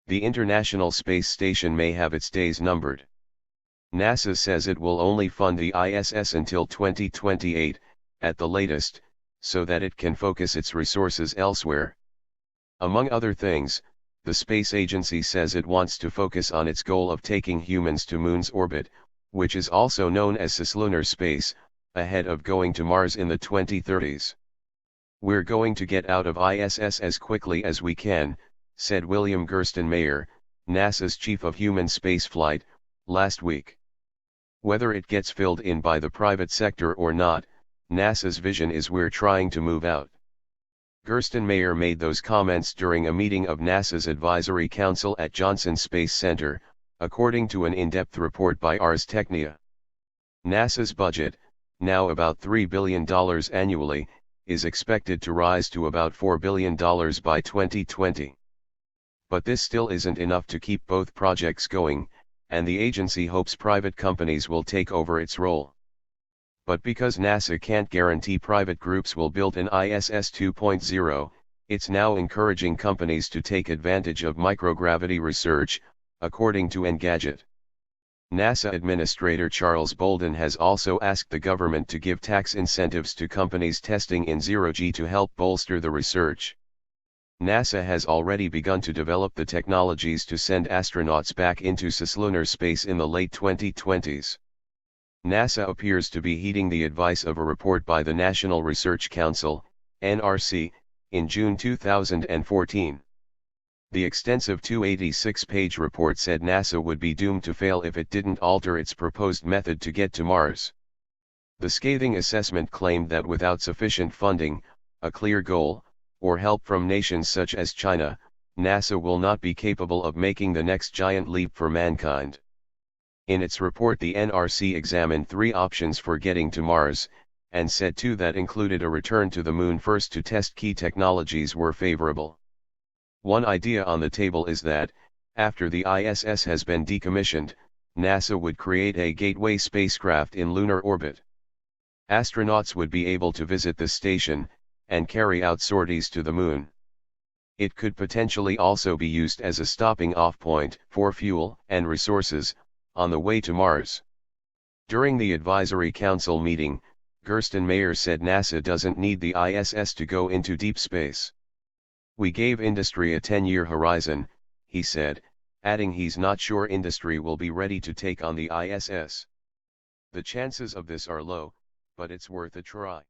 The International Space Station may have its days numbered. NASA says it will only fund the ISS until 2028, at the latest, so that it can focus its resources elsewhere. Among other things, the space agency says it wants to focus on its goal of taking humans to Moon's orbit, which is also known as cislunar space, ahead of going to Mars in the 2030s. "We're going to get out of ISS as quickly as we can," said William Gerstenmaier, NASA's chief of human spaceflight, last week. "Whether it gets filled in by the private sector or not, NASA's vision is we're trying to move out." Gerstenmaier made those comments during a meeting of NASA's Advisory Council at Johnson Space Center, according to an in-depth report by Ars Technica. NASA's budget, now about $3 billion annually, is expected to rise to about $4 billion by 2020. But this still isn't enough to keep both projects going, and the agency hopes private companies will take over its role. But because NASA can't guarantee private groups will build an ISS 2.0, it's now encouraging companies to take advantage of microgravity research, according to Engadget. NASA Administrator Charles Bolden has also asked the government to give tax incentives to companies testing in zero-G to help bolster the research. NASA has already begun to develop the technologies to send astronauts back into cislunar space in the late 2020s. NASA appears to be heeding the advice of a report by the National Research Council, NRC, in June 2014. The extensive 286-page report said NASA would be doomed to fail if it didn't alter its proposed method to get to Mars. The scathing assessment claimed that without sufficient funding, a clear goal, or help from nations such as China, NASA will not be capable of making the next giant leap for mankind. In its report, the NRC examined 3 options for getting to Mars, and said 2 that included a return to the Moon first to test key technologies were favorable. One idea on the table is that, after the ISS has been decommissioned, NASA would create a gateway spacecraft in lunar orbit. Astronauts would be able to visit the station, and carry out sorties to the Moon. It could potentially also be used as a stopping-off point for fuel and resources, on the way to Mars. During the Advisory Council meeting, Gerstenmaier said NASA doesn't need the ISS to go into deep space. "We gave industry a 10-year horizon," he said, adding he's not sure industry will be ready to take on the ISS. "The chances of this are low, but it's worth a try."